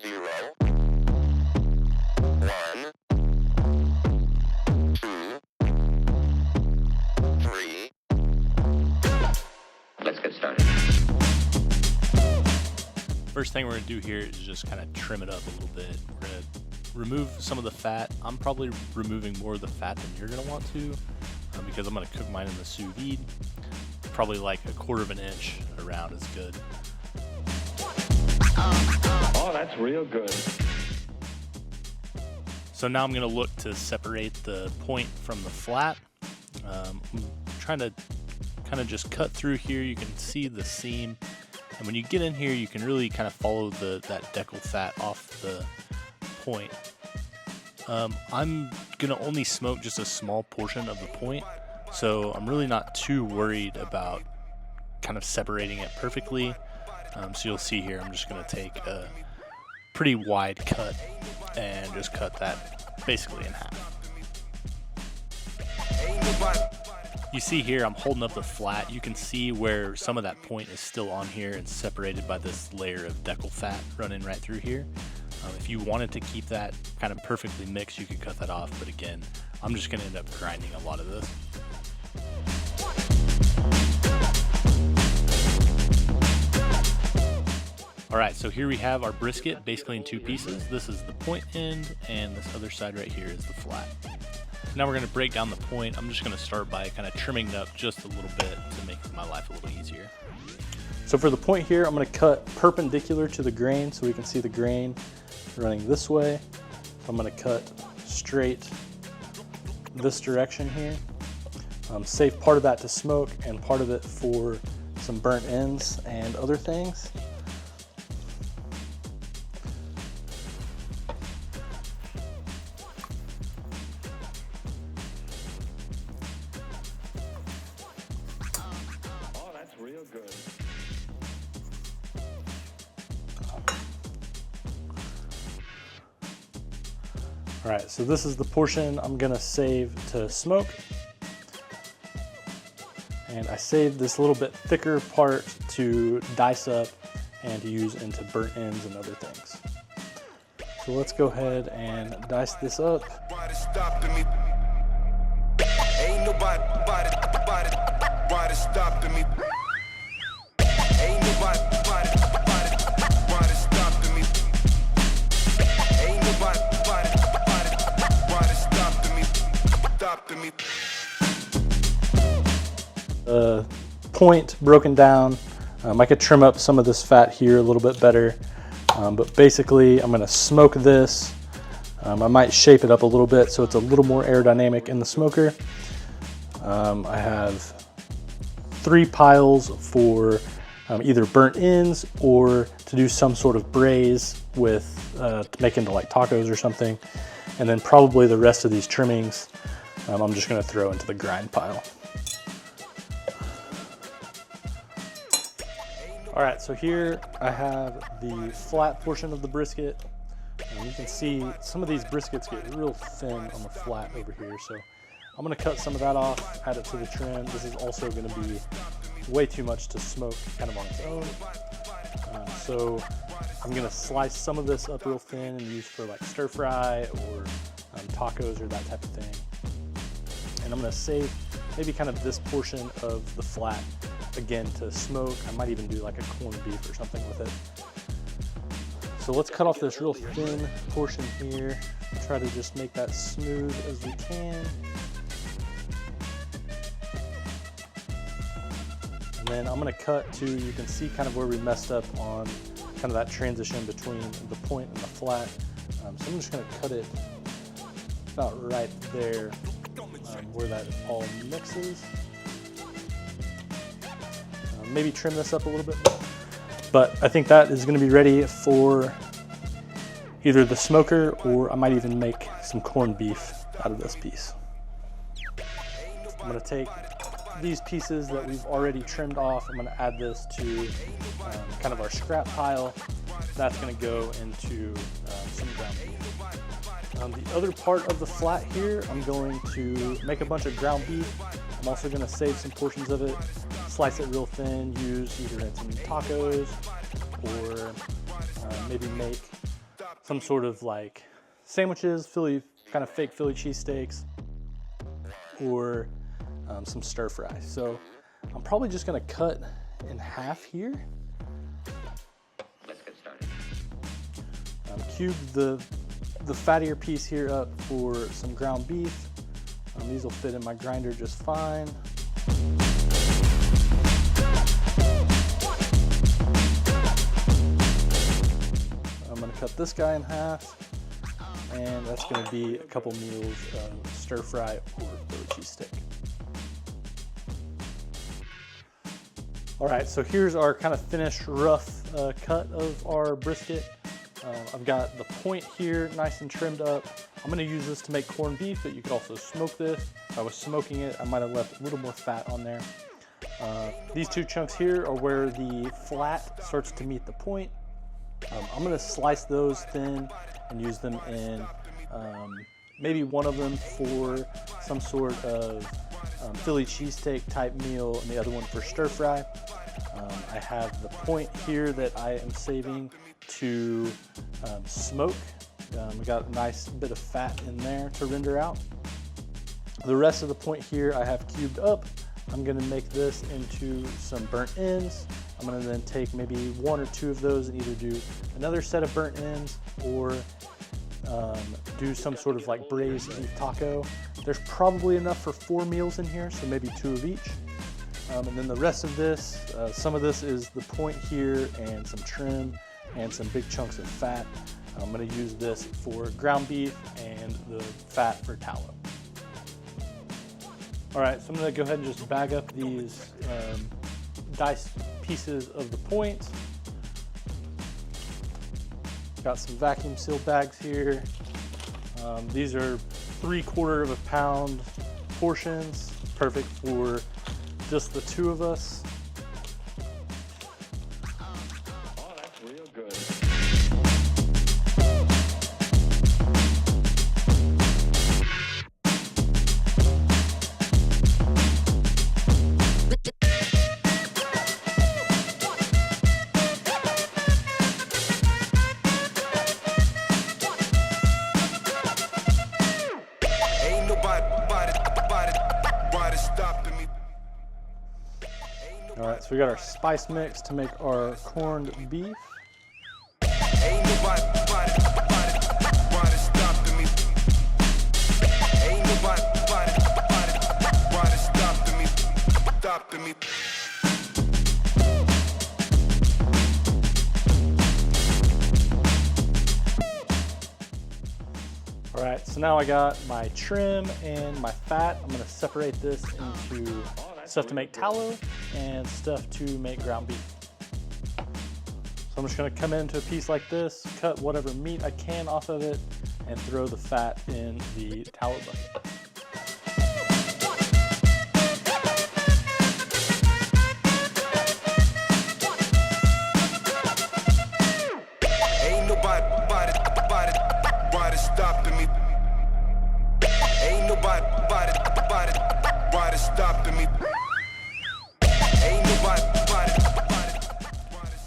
0, 1, 2, 3. Let's get started. First thing we're going to do here is just kind of trim it up a little bit. We're going to remove some of the fat. I'm probably removing more of the fat than you're going to want to because I'm going to cook mine in the sous vide. Probably like 1/4 of an inch around is good. Oh, that's real good. So now I'm going to look to separate the point from the flat. I'm trying to kind of just cut through here. You can see the seam. And when you get in here, you can really kind of follow that decal fat off the point. I'm going to only smoke just a small portion of the point, so I'm really not too worried about kind of separating it perfectly. So you'll see here, I'm just going to take a pretty wide cut and just cut that basically in half. You see here, I'm holding up the flat. You can see where some of that point is still on here and separated by this layer of decal fat running right through here. If you wanted to keep that kind of perfectly mixed, you could cut that off. But again, I'm just going to end up grinding a lot of this. All right, so here we have our brisket basically in 2 pieces. This is the point end, and this other side right here is the flat. Now we're going to break down the point. I'm just going to start by kind of trimming it up just a little bit to make my life a little easier. So for the point here, I'm going to cut perpendicular to the grain so we can see the grain running this way. So I'm going to cut straight this direction here. Save part of that to smoke and part of it for some burnt ends and other things. Real good. All right, so this is the portion I'm gonna save to smoke. And I saved this little bit thicker part to dice up and to use into burnt ends and other things. So let's go ahead and dice this up. Ain't nobody stopping me. Ain't nobody stopping me. Ain't nobody stopping me. Point broken down. I could trim up some of this fat here a little bit better, but basically I'm going to smoke this. I might shape it up a little bit so it's a little more aerodynamic in the smoker. I have 3 piles for either burnt ends or to do some sort of braise with to make into like tacos or something, and then probably the rest of these trimmings I'm just going to throw into the grind pile. All right, so here I have the flat portion of the brisket. You can see some of these briskets get real thin on the flat over here, so I'm going to cut some of that off, add it to the trim. This is also going to be way too much to smoke kind of on its own. So I'm going to slice some of this up real thin and use for like stir fry or tacos or that type of thing. And I'm going to save maybe kind of this portion of the flat again to smoke. I might even do like a corned beef or something with it. So let's cut off this real thin portion here. Try to just make that smooth as we can. And then I'm going to cut to, you can see kind of where we messed up on kind of that transition between the point and the flat. So I'm just going to cut it about right there where that all mixes. Maybe trim this up a little bit more. But I think that is going to be ready for either the smoker, or I might even make some corned beef out of this piece. I'm going to take these pieces that we've already trimmed off. I'm going to add this to kind of our scrap pile. That's going to go into some ground beef. The other part of the flat here, I'm going to make a bunch of ground beef. I'm also going to save some portions of it, slice it real thin, use either in some tacos or maybe make some sort of like sandwiches, kind of fake Philly cheesesteaks, or some stir fry. So I'm probably just gonna cut in half here. Let's get started. Cube the fattier piece here up for some ground beef. These will fit in my grinder just fine. I'm gonna cut this guy in half, and that's gonna be a couple meals of stir fry or Philly cheesesteak. All right, so here's our kind of finished rough cut of our brisket. I've got the point here nice and trimmed up. I'm gonna use this to make corned beef, but you could also smoke this. If I was smoking it, I might have left a little more fat on there. These two chunks here are where the flat starts to meet the point. I'm gonna slice those thin and use them in maybe one of them for some sort of Philly cheesesteak type meal and the other one for stir fry. I have the point here that I am saving to smoke. We got a nice bit of fat in there to render out. The rest of the point here I have cubed up. I'm gonna make this into some burnt ends. I'm gonna then take maybe one or two of those and either do another set of burnt ends or do some sort of like braised beef taco. There's probably enough for 4 meals in here, so maybe 2 of each. And then the rest of this, some of this is the point here and some trim and some big chunks of fat. I'm gonna use this for ground beef and the fat for tallow. All right, so I'm gonna go ahead and just bag up these diced pieces of the point. Got some vacuum sealed bags here. These are 3/4 pound portions, perfect for just the 2 of us. Oh, that's real good. Ain't nobody stopping me. All right, so we got our spice mix to make our corned beef. Ain't nobody stopping me. Ain't nobody stopping me. All right, so now I got my trim and my fat. I'm gonna separate this into stuff to make tallow and stuff to make ground beef. So I'm just gonna come into a piece like this, cut whatever meat I can off of it, and throw the fat in the tallow bucket. Ain't nobody stopping me. Ain't nobody stopping me. Ain't nobody.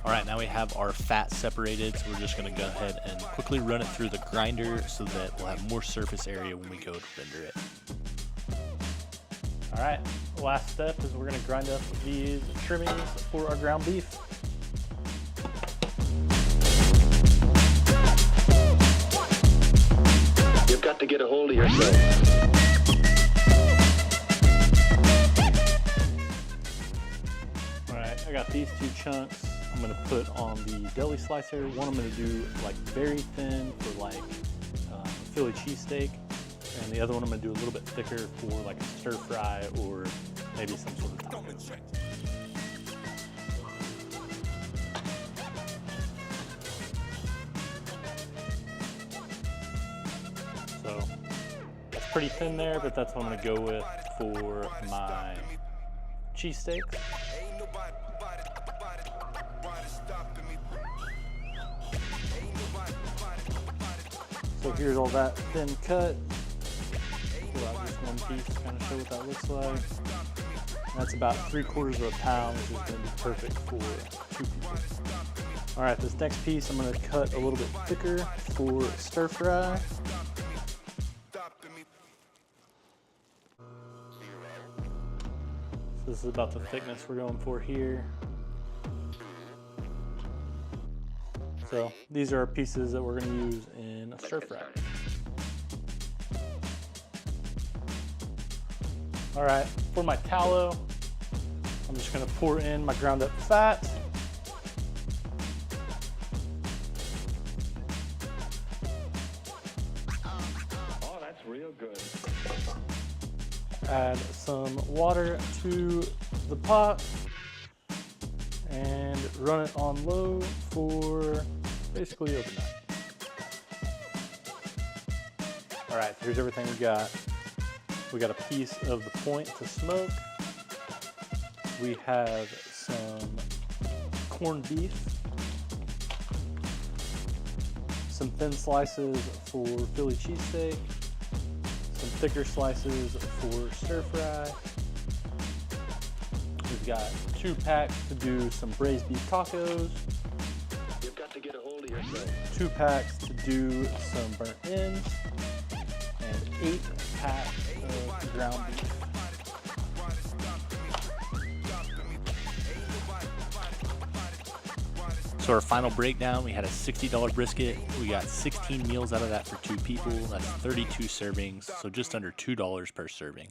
All right, now we have our fat separated, so we're just gonna go ahead and quickly run it through the grinder so that we'll have more surface area when we go to render it. All right, last step is we're gonna grind up these trimmings for our ground beef. You've got to get a hold of yourself. All right, I got these 2 chunks I'm gonna put on the deli slicer. One I'm gonna do like very thin for like Philly cheesesteak, and the other one I'm gonna do a little bit thicker for like a stir fry or maybe some sort of taco. So it's pretty thin there, but that's what I'm gonna go with for my cheesesteak. Ain't nobody stopping me. So here's all that thin cut. Pull out just one piece to kind of show what that looks like. And that's about 3/4 pound, which is going to be perfect for 2 people. All right, this next piece I'm gonna cut a little bit thicker for stir fry. So this is about the thickness we're going for here. So these are our pieces that we're gonna use in a stir fry. All right, for my tallow, I'm just gonna pour in my ground up fat. Oh, that's real good. Add some water to the pot and run it on low for basically overnight. All right, here's everything we got. We got a piece of the point to smoke. We have some corned beef, some thin slices for Philly cheesesteak, some thicker slices for stir fry. We've got 2 packs to do some braised beef tacos, You've got to get a hold of yourself. 2 packs to do some burnt ends, and 8 packs of ground beef. So our final breakdown, we had a $60 brisket. We got 16 meals out of that for 2 people. That's 32 servings, so just under $2 per serving.